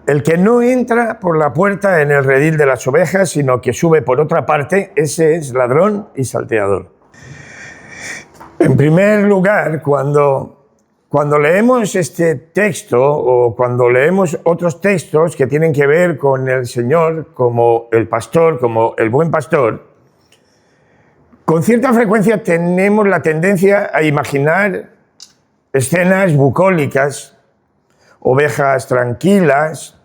El que no entra por la puerta en el redil de las ovejas, sino que sube por otra parte, ese es ladrón y salteador. En primer lugar, cuando leemos este texto o cuando leemos otros textos que tienen que ver con el Señor como el pastor, como el buen pastor, con cierta frecuencia tenemos la tendencia a imaginar escenas bucólicas, ovejas tranquilas,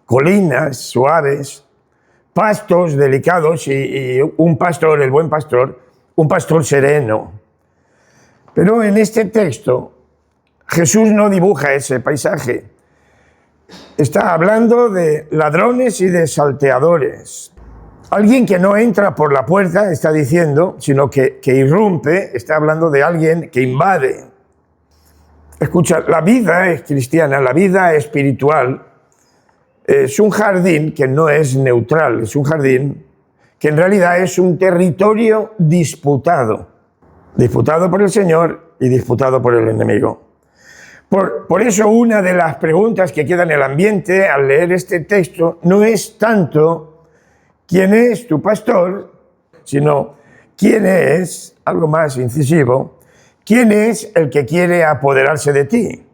colinas suaves, pastos delicados y un pastor, el buen pastor, un pastor sereno. Pero en este texto Jesús no dibuja ese paisaje. Está hablando de ladrones y de salteadores. Alguien que no entra por la puerta, está diciendo, sino que irrumpe, está hablando de alguien que invade. Escucha, la vida cristiana, la vida espiritual, es un jardín que no es neutral, es un jardín que en realidad es un territorio disputado por el Señor y disputado por el enemigo. Por eso una de las preguntas que queda en el ambiente al leer este texto no es tanto quién es tu pastor, sino quién es, algo más incisivo, quién es el que quiere apoderarse de ti.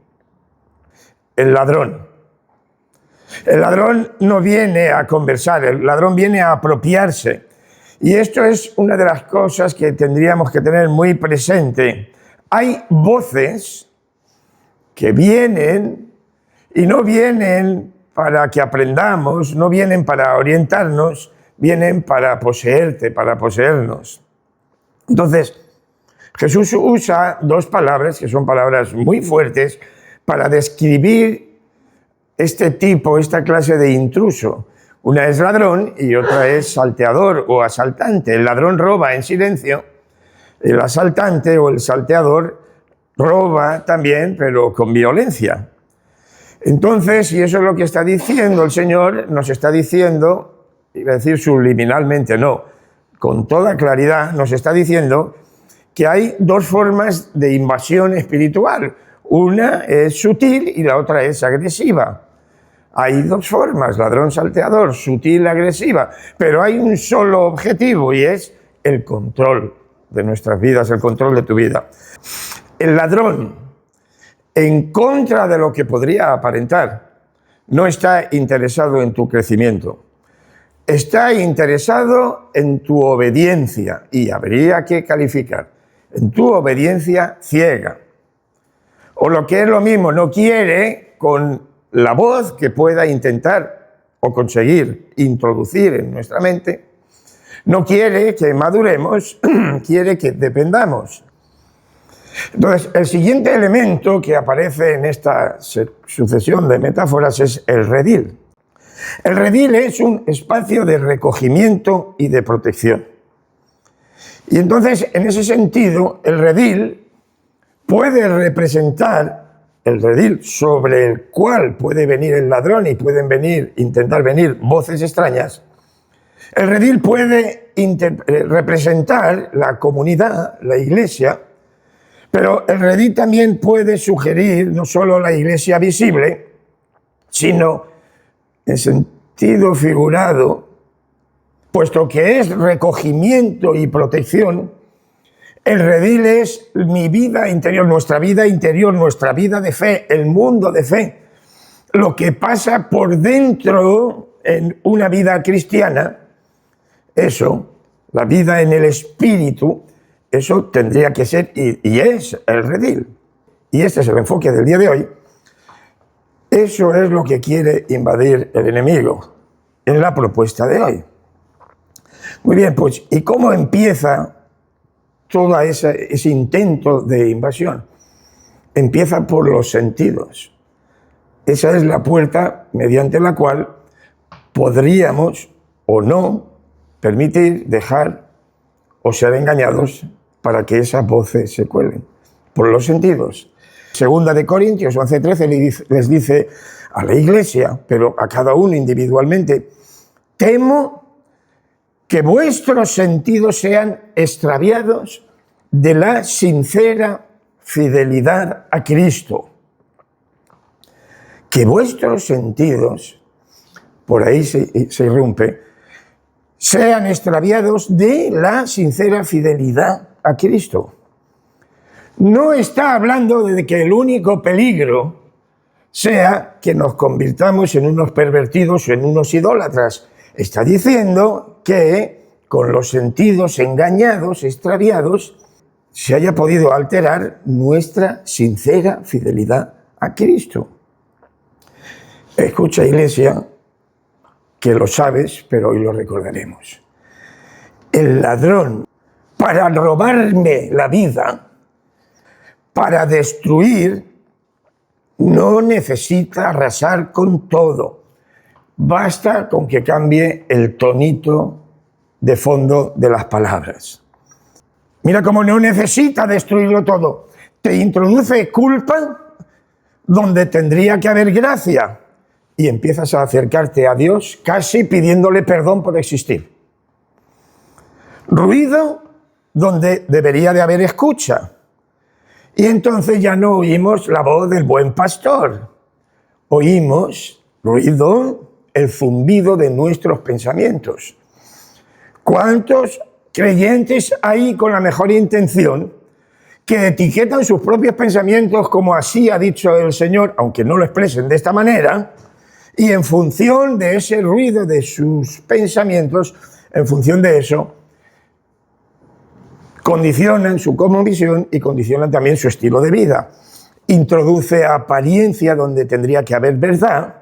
El ladrón. El ladrón no viene a conversar, el ladrón viene a apropiarse. Y esto es una de las cosas que tendríamos que tener muy presente. Hay voces que vienen y no vienen para que aprendamos, no vienen para orientarnos, vienen para poseerte, para poseernos. Entonces, Jesús usa dos palabras que son palabras muy fuertes para describir esta clase de intruso. Una es ladrón y otra es salteador o asaltante. El ladrón roba en silencio, el asaltante o el salteador roba también, pero con violencia. Entonces, y eso es lo que está diciendo el Señor, nos está diciendo, iba a decir subliminalmente, no, con toda claridad nos está diciendo que hay dos formas de invasión espiritual. Una es sutil y la otra es agresiva. Hay dos formas, ladrón, salteador, sutil, agresiva, pero hay un solo objetivo y es el control de nuestras vidas, el control de tu vida. El ladrón, en contra de lo que podría aparentar, no está interesado en tu crecimiento. Está interesado en tu obediencia y habría que calificar, en tu obediencia ciega. O lo que es lo mismo, no quiere con la voz que pueda intentar o conseguir introducir en nuestra mente, no quiere que maduremos, quiere que dependamos. Entonces, el siguiente elemento que aparece en esta sucesión de metáforas es el redil. El redil es un espacio de recogimiento y de protección. Y entonces, en ese sentido, el redil puede representar el redil sobre el cual puede venir el ladrón y pueden intentar venir voces extrañas. El redil puede representar la comunidad, la iglesia, pero el redil también puede sugerir no solo la iglesia visible, sino en sentido figurado, puesto que es recogimiento y protección. El redil es mi vida interior, nuestra vida de fe, el mundo de fe. Lo que pasa por dentro en una vida cristiana, eso, la vida en el espíritu, eso tendría que ser y es el redil. Y este es el enfoque del día de hoy. Eso es lo que quiere invadir el enemigo en la propuesta de hoy. Muy bien, pues, ¿y cómo empieza todo ese intento de invasión? Empieza por los sentidos. Esa es la puerta mediante la cual podríamos o no permitir, dejar o ser engañados para que esas voces se cuelen. Por los sentidos. Segunda de Corintios 11:13 les dice a la iglesia, pero a cada uno individualmente, temo que vuestros sentidos sean extraviados de la sincera fidelidad a Cristo. que vuestros sentidos, por ahí se irrumpe, sean extraviados de la sincera fidelidad a Cristo. No está hablando de que el único peligro sea que nos convirtamos en unos pervertidos o en unos idólatras. Está diciendo que con los sentidos engañados, extraviados, se haya podido alterar nuestra sincera fidelidad a Cristo. Escucha, Iglesia, que lo sabes, pero hoy lo recordaremos. El ladrón, para robarme la vida, para destruir, no necesita arrasar con todo. Basta con que cambie el tonito de fondo de las palabras. Mira cómo no necesita destruirlo todo. Te introduce culpa donde tendría que haber gracia y empiezas a acercarte a Dios casi pidiéndole perdón por existir. Ruido donde debería de haber escucha. Y entonces ya no oímos la voz del buen pastor. Oímos ruido, el zumbido de nuestros pensamientos. ¿Cuántos creyentes hay con la mejor intención que etiquetan sus propios pensamientos como así ha dicho el Señor, aunque no lo expresen de esta manera, y en función de ese ruido de sus pensamientos, en función de eso, condicionan su cosmovisión y condicionan también su estilo de vida. Introduce apariencia donde tendría que haber verdad.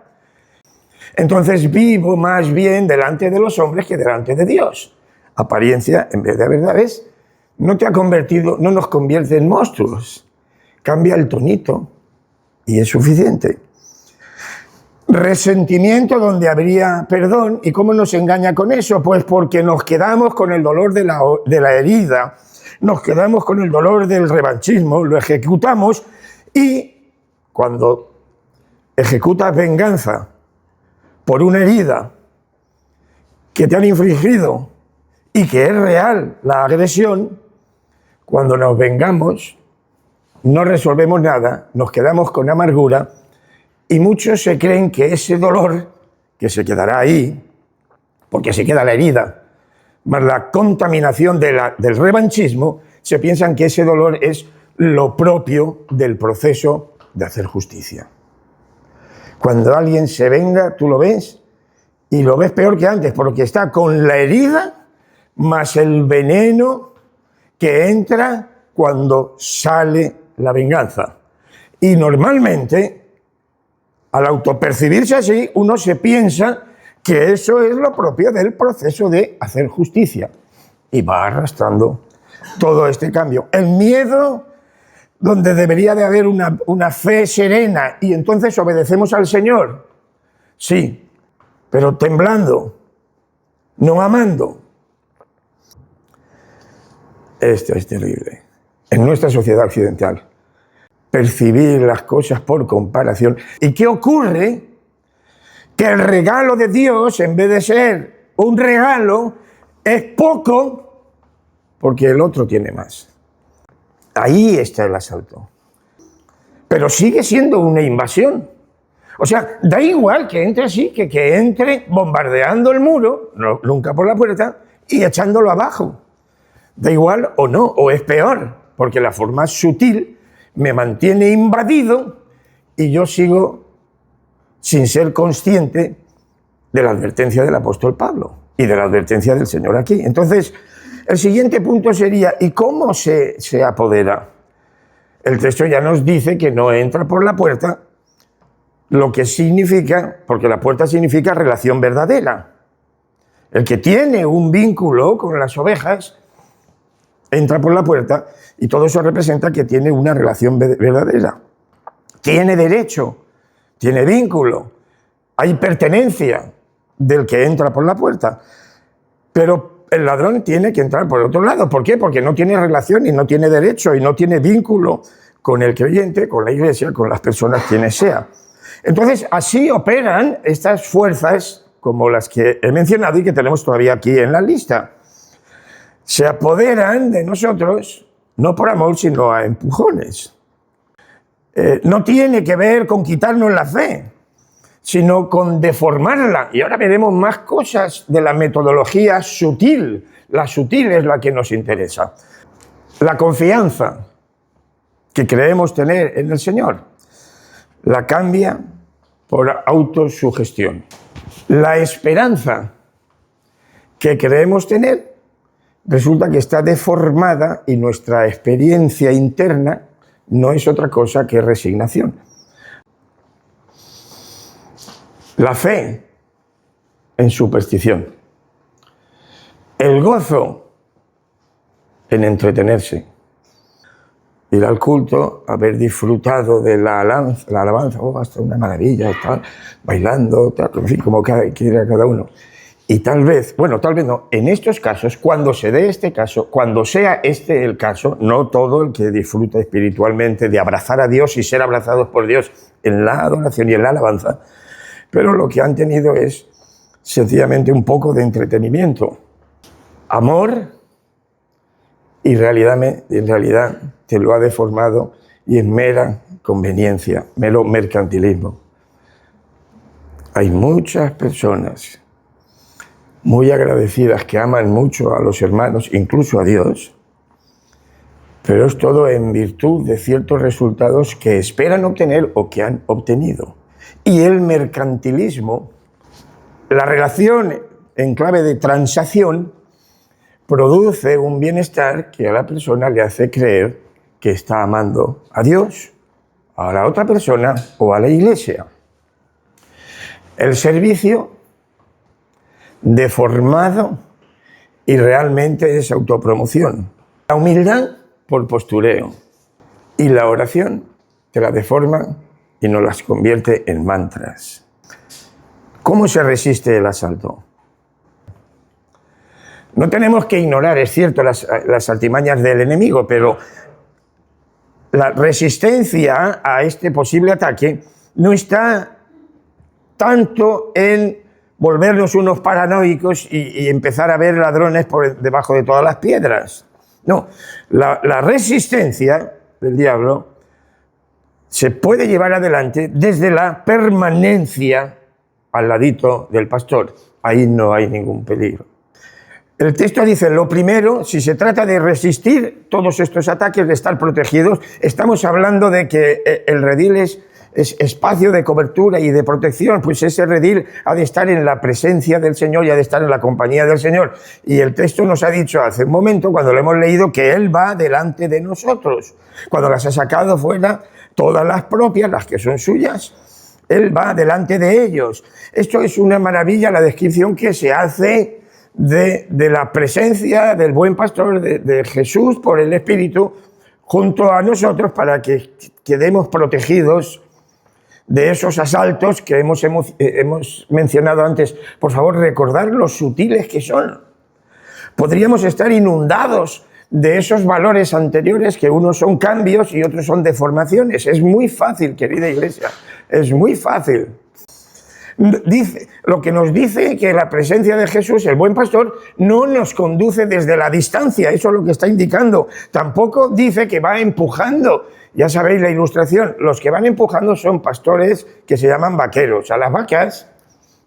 Entonces vivo más bien delante de los hombres que delante de Dios. Apariencia en vez de verdad, ¿ves? No te ha convertido, no nos convierte en monstruos. Cambia el tonito y es suficiente. Resentimiento donde habría perdón. ¿Y cómo nos engaña con eso? Pues porque nos quedamos con el dolor de la herida, nos quedamos con el dolor del revanchismo, lo ejecutamos y cuando ejecutas venganza por una herida que te han infligido y que es real la agresión, cuando nos vengamos no resolvemos nada, nos quedamos con amargura y muchos se creen que ese dolor, que se quedará ahí, porque se queda la herida, más la contaminación del revanchismo, se piensan que ese dolor es lo propio del proceso de hacer justicia. Cuando alguien se venga, tú lo ves, y lo ves peor que antes, porque está con la herida más el veneno que entra cuando sale la venganza. Y normalmente, al autopercibirse así, uno se piensa que eso es lo propio del proceso de hacer justicia. Y va arrastrando todo este cambio. El miedo, donde debería de haber una fe serena, y entonces obedecemos al Señor. Sí, pero temblando, no amando. Esto es terrible. En nuestra sociedad occidental, percibir las cosas por comparación. ¿Y qué ocurre? Que el regalo de Dios, en vez de ser un regalo, es poco porque el otro tiene más. Ahí está el asalto. Pero sigue siendo una invasión. O sea, da igual que entre así, que entre bombardeando el muro, no, nunca por la puerta, y echándolo abajo. Da igual o no, o es peor, porque la forma sutil me mantiene invadido y yo sigo sin ser consciente de la advertencia del apóstol Pablo y de la advertencia del Señor aquí. Entonces, el siguiente punto sería, ¿y cómo se apodera? El texto ya nos dice que no entra por la puerta, lo que significa, porque la puerta significa relación verdadera. El que tiene un vínculo con las ovejas entra por la puerta y todo eso representa que tiene una relación verdadera. Tiene derecho, tiene vínculo, hay pertenencia del que entra por la puerta. Pero el ladrón tiene que entrar por otro lado. ¿Por qué? Porque no tiene relación y no tiene derecho y no tiene vínculo con el creyente, con la iglesia, con las personas quienes sea. Entonces, así operan estas fuerzas como las que he mencionado y que tenemos todavía aquí en la lista. Se apoderan de nosotros, no por amor, sino a empujones. No tiene que ver con quitarnos la fe. sino con deformarla. Y ahora veremos más cosas de la metodología sutil. La sutil es la que nos interesa. La confianza que creemos tener en el Señor la cambia por autosugestión. La esperanza que creemos tener resulta que está deformada y nuestra experiencia interna no es otra cosa que resignación. La fe en superstición. El gozo en entretenerse. Ir al culto, haber disfrutado de la alabanza, hasta una maravilla, estar bailando, tal, en fin, como quiera cada uno. Y tal vez no, en estos casos, cuando se dé este caso, cuando sea este el caso, no todo el que disfruta espiritualmente de abrazar a Dios y ser abrazados por Dios en la adoración y en la alabanza, pero lo que han tenido es sencillamente un poco de entretenimiento. Amor, y en realidad te lo ha deformado y es mera conveniencia, mero mercantilismo. Hay muchas personas muy agradecidas que aman mucho a los hermanos, incluso a Dios, pero es todo en virtud de ciertos resultados que esperan obtener o que han obtenido. Y el mercantilismo, la relación en clave de transacción, produce un bienestar que a la persona le hace creer que está amando a Dios, a la otra persona o a la iglesia. El servicio deformado y realmente es autopromoción. La humildad por postureo y la oración te la deforma y nos las convierte en mantras. ¿Cómo se resiste el asalto? No tenemos que ignorar, es cierto, las artimañas del enemigo, pero la resistencia a este posible ataque no está tanto en volvernos unos paranoicos y empezar a ver ladrones por debajo de todas las piedras. No, la resistencia del diablo se puede llevar adelante desde la permanencia al ladito del pastor. Ahí no hay ningún peligro. El texto dice, lo primero, si se trata de resistir todos estos ataques, de estar protegidos, estamos hablando de que el redil es espacio de cobertura y de protección, pues ese redil ha de estar en la presencia del Señor y ha de estar en la compañía del Señor. Y el texto nos ha dicho hace un momento, cuando lo hemos leído, que Él va delante de nosotros. Cuando las ha sacado fuera, todas las propias, las que son suyas, Él va delante de ellos. Esto es una maravilla, la descripción que se hace de la presencia del buen pastor, de Jesús por el Espíritu, junto a nosotros para que quedemos protegidos de esos asaltos que hemos mencionado antes. Por favor, recordad lo sutiles que son. Podríamos estar inundados de esos valores anteriores, que unos son cambios y otros son deformaciones. Es muy fácil, querida iglesia, es muy fácil. Lo que nos dice que la presencia de Jesús, el buen pastor, no nos conduce desde la distancia, eso es lo que está indicando. Tampoco dice que va empujando. Ya sabéis la ilustración, los que van empujando son pastores que se llaman vaqueros. A las vacas,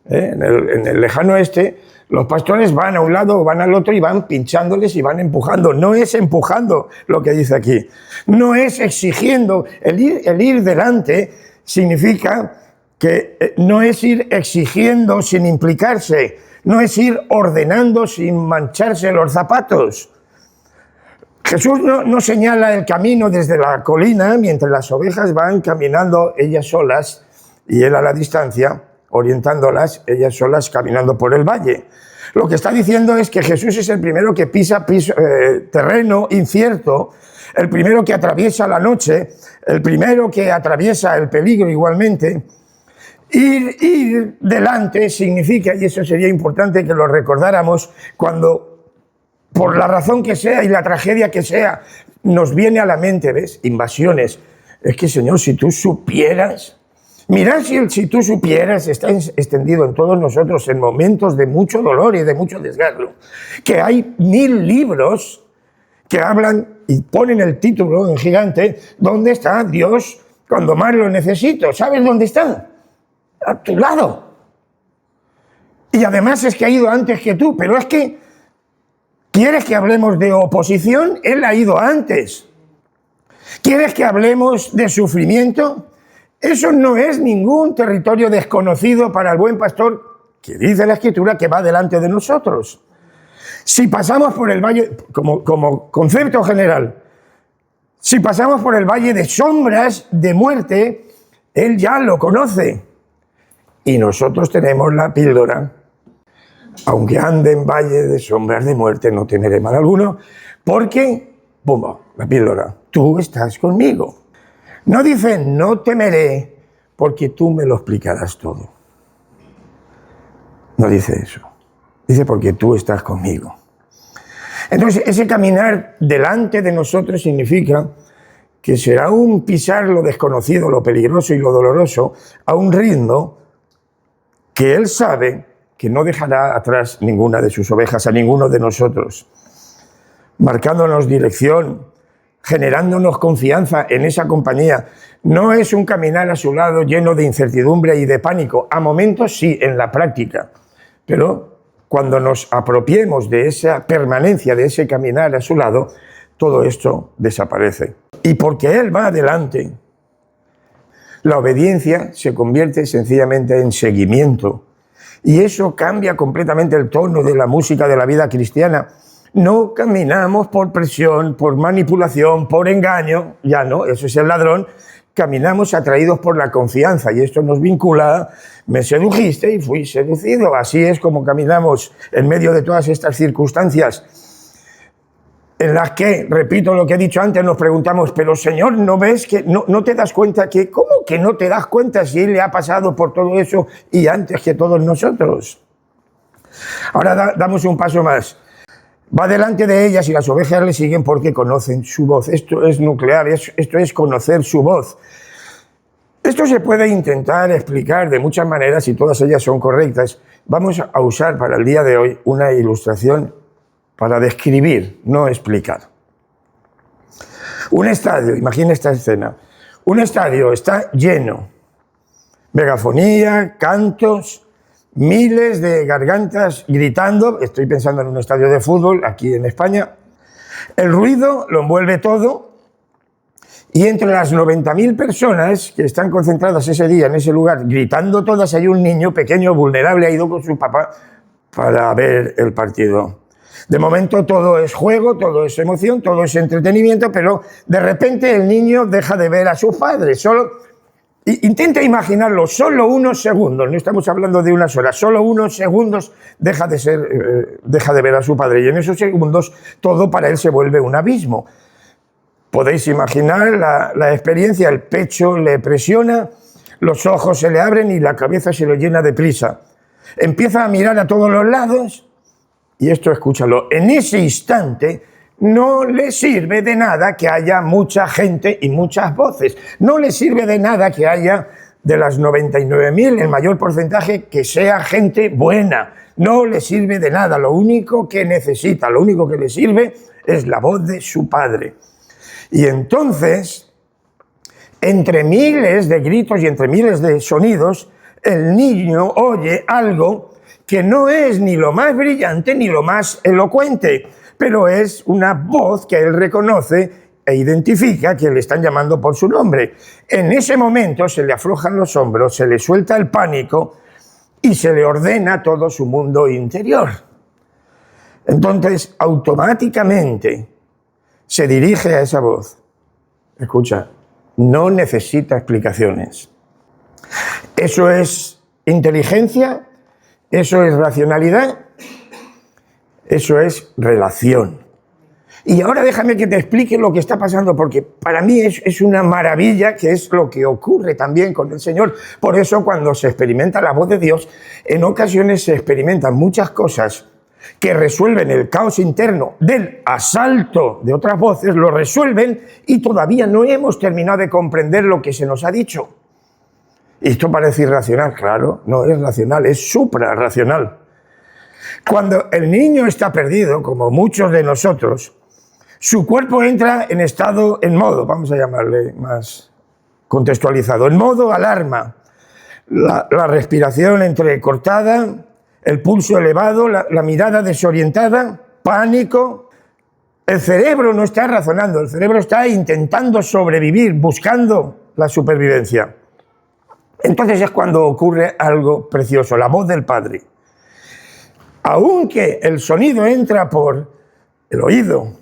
en el lejano oeste, los pastores van a un lado o van al otro y van pinchándoles y van empujando. No es empujando lo que dice aquí, no es exigiendo. El ir delante significa que no es ir exigiendo sin implicarse, no es ir ordenando sin mancharse los zapatos. Jesús no señala el camino desde la colina mientras las ovejas van caminando ellas solas y Él a la distancia, orientándolas, ellas solas caminando por el valle. Lo que está diciendo es que Jesús es el primero que pisa terreno incierto, el primero que atraviesa la noche, el primero que atraviesa el peligro igualmente. Ir delante significa, y eso sería importante que lo recordáramos, cuando por la razón que sea y la tragedia que sea, nos viene a la mente, ¿ves? Invasiones. Es que, Señor, si tú supieras, mirad si tú supieras, está extendido en todos nosotros en momentos de mucho dolor y de mucho desgarro, que hay 1000 libros que hablan y ponen el título en gigante, ¿dónde está Dios cuando más lo necesito? ¿Sabes dónde está? a tu lado. Y además es que ha ido antes que tú, pero es que ¿quieres que hablemos de oposición? Él ha ido antes. ¿Quieres que hablemos de sufrimiento? Eso no es ningún territorio desconocido para el buen pastor, que dice la Escritura que va delante de nosotros. Si pasamos por el valle, como concepto general, si pasamos por el valle de sombras de muerte, Él ya lo conoce. Y nosotros tenemos la píldora. Aunque ande en valle de sombras de muerte, no temeré mal alguno, porque, ¡pum!, la píldora, tú estás conmigo. No dice, no temeré, porque tú me lo explicarás todo. No dice eso. Dice, porque tú estás conmigo. Entonces, ese caminar delante de nosotros significa que será un pisar lo desconocido, lo peligroso y lo doloroso a un ritmo que Él sabe que no dejará atrás ninguna de sus ovejas, a ninguno de nosotros, marcándonos dirección, generándonos confianza en esa compañía. No es un caminar a su lado lleno de incertidumbre y de pánico. A momentos sí, en la práctica, pero cuando nos apropiemos de esa permanencia, de ese caminar a su lado, todo esto desaparece. Y porque Él va adelante, la obediencia se convierte sencillamente en seguimiento. Y eso cambia completamente el tono de la música de la vida cristiana. No caminamos por presión, por manipulación, por engaño, ya no, eso es el ladrón. Caminamos atraídos por la confianza y esto nos vincula, me sedujiste y fui seducido. Así es como caminamos en medio de todas estas circunstancias en las que, repito lo que he dicho antes, nos preguntamos, pero Señor, ¿no ves que no te das cuenta que, cómo que no te das cuenta si Él le ha pasado por todo eso y antes que todos nosotros? Ahora damos un paso más. Va delante de ellas y las ovejas le siguen porque conocen su voz. Esto es nuclear, esto es conocer su voz. Esto se puede intentar explicar de muchas maneras y todas ellas son correctas. Vamos a usar para el día de hoy una ilustración para describir, no explicar. Un estadio, imagina esta escena. Un estadio está lleno. Megafonía, cantos, miles de gargantas gritando. Estoy pensando en un estadio de fútbol aquí en España. El ruido lo envuelve todo. Y entre las 90.000 personas que están concentradas ese día en ese lugar, gritando todas, hay un niño pequeño, vulnerable, ha ido con su papá para ver el partido. De momento todo es juego, todo es emoción, todo es entretenimiento, pero de repente el niño deja de ver a sus padres. Intenta imaginarlo, solo unos segundos, no estamos hablando de unas horas, solo unos segundos deja de ver a su padre. Y en esos segundos todo para él se vuelve un abismo. Podéis imaginar la experiencia, el pecho le presiona, los ojos se le abren y la cabeza se le llena de prisa. Empieza a mirar a todos los lados. Y esto escúchalo, en ese instante no le sirve de nada que haya mucha gente y muchas voces. No le sirve de nada que haya de las 99.000, el mayor porcentaje, que sea gente buena. No le sirve de nada. Lo único que necesita, lo único que le sirve es la voz de su padre. Y entonces, entre miles de gritos y entre miles de sonidos, el niño oye algo que no es ni lo más brillante ni lo más elocuente, pero es una voz que él reconoce e identifica que le están llamando por su nombre. En ese momento se le aflojan los hombros, se le suelta el pánico y se le ordena todo su mundo interior. Entonces, automáticamente se dirige a esa voz. Escucha, no necesita explicaciones. Eso es inteligencia. Eso es racionalidad, eso es relación. Y ahora déjame que te explique lo que está pasando, porque para mí es una maravilla, que es lo que ocurre también con el Señor. Por eso cuando se experimenta la voz de Dios, en ocasiones se experimentan muchas cosas que resuelven el caos interno del asalto de otras voces, lo resuelven y todavía no hemos terminado de comprender lo que se nos ha dicho. Y esto parece irracional, claro, no es racional, es suprarracional. Cuando el niño está perdido, como muchos de nosotros, su cuerpo entra en modo, vamos a llamarle más contextualizado, en modo alarma. la respiración entrecortada, el pulso elevado, la mirada desorientada, pánico. El cerebro no está razonando, el cerebro está intentando sobrevivir, buscando la supervivencia. Entonces es cuando ocurre algo precioso, la voz del Padre. Aunque el sonido entra por el oído,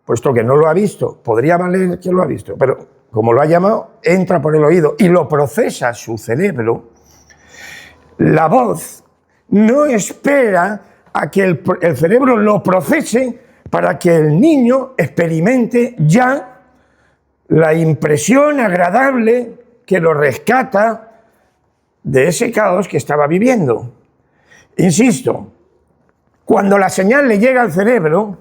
puesto que no lo ha visto, podría valer que lo ha visto, pero como lo ha llamado, entra por el oído y lo procesa su cerebro, la voz no espera a que el cerebro lo procese para que el niño experimente ya la impresión agradable que lo rescata de ese caos que estaba viviendo. Insisto, cuando la señal le llega al cerebro,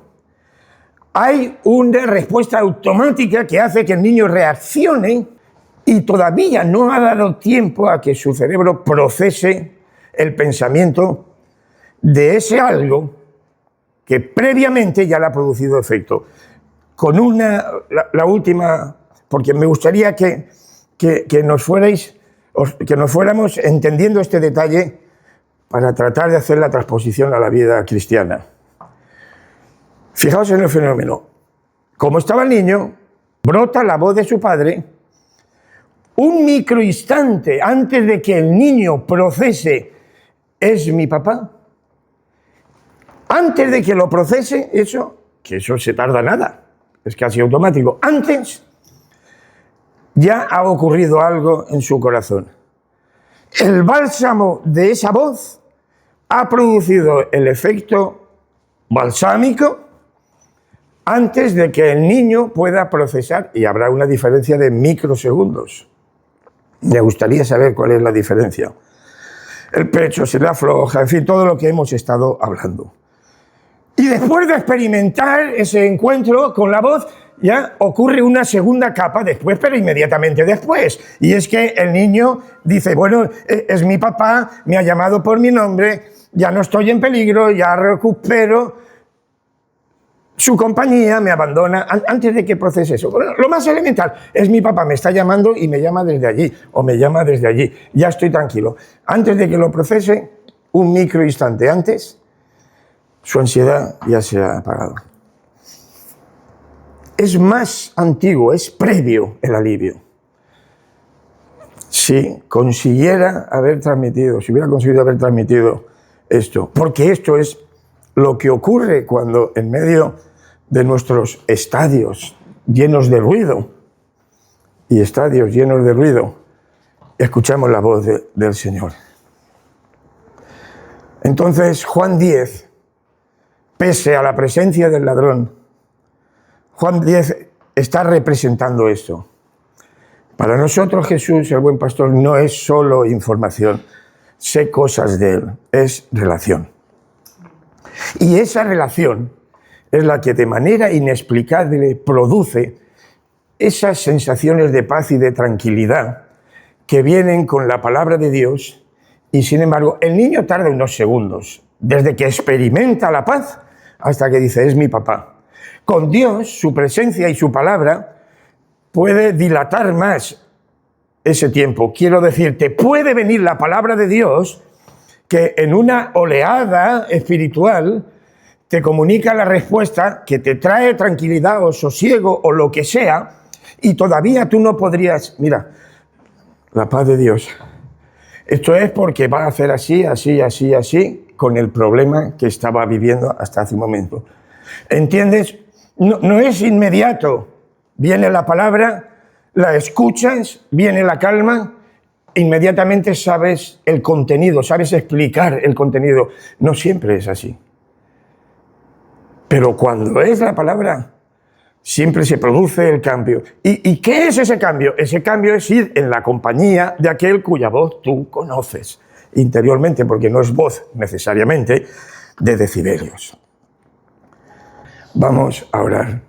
hay una respuesta automática que hace que el niño reaccione y todavía no ha dado tiempo a que su cerebro procese el pensamiento de ese algo que previamente ya le ha producido efecto. Con la última, porque me gustaría que nos fuéramos entendiendo este detalle para tratar de hacer la transposición a la vida cristiana. Fijaos en el fenómeno. Como estaba el niño, brota la voz de su padre. Un microinstante antes de que el niño procese, ¿es mi papá? Antes de que lo procese, eso se tarda nada, es casi automático. Antes ya ha ocurrido algo en su corazón. El bálsamo de esa voz ha producido el efecto balsámico antes de que el niño pueda procesar, y habrá una diferencia de microsegundos. Me gustaría saber cuál es la diferencia. El pecho se le afloja, en fin, todo lo que hemos estado hablando. Y después de experimentar ese encuentro con la voz, ya ocurre una segunda capa después, pero inmediatamente después. Y es que el niño dice, bueno, es mi papá, me ha llamado por mi nombre, ya no estoy en peligro, ya recupero su compañía, me abandona. Antes de que procese eso, bueno, lo más elemental, es mi papá, me está llamando y me llama desde allí, o me llama desde allí, ya estoy tranquilo. Antes de que lo procese, un microinstante antes, su ansiedad ya se ha apagado. Es más antiguo, es previo el alivio. Si consiguiera haber transmitido, si hubiera conseguido haber transmitido esto, porque esto es lo que ocurre cuando en medio de nuestros estadios llenos de ruido y estadios llenos de ruido, escuchamos la voz del Señor. Entonces, Juan 10, pese a la presencia del ladrón, Juan 10 está representando esto. Para nosotros Jesús, el buen pastor, no es solo información, sé cosas de él, es relación. Y esa relación es la que de manera inexplicable produce esas sensaciones de paz y de tranquilidad que vienen con la palabra de Dios, y sin embargo el niño tarda unos segundos, desde que experimenta la paz hasta que dice, es mi papá. Con Dios, su presencia y su palabra puede dilatar más ese tiempo. Quiero decirte, puede venir la palabra de Dios que en una oleada espiritual te comunica la respuesta que te trae tranquilidad o sosiego o lo que sea, y todavía tú no podrías, mira, la paz de Dios. Esto es porque va a hacer así, así, así, así, con el problema que estaba viviendo hasta hace un momento. ¿Entiendes? No es inmediato. Viene la palabra, la escuchas, viene la calma, inmediatamente sabes el contenido, sabes explicar el contenido. No siempre es así. Pero cuando es la palabra, siempre se produce el cambio. ¿Y qué es ese cambio? Ese cambio es ir en la compañía de aquel cuya voz tú conoces interiormente, porque no es voz necesariamente de decibelios. Vamos a orar.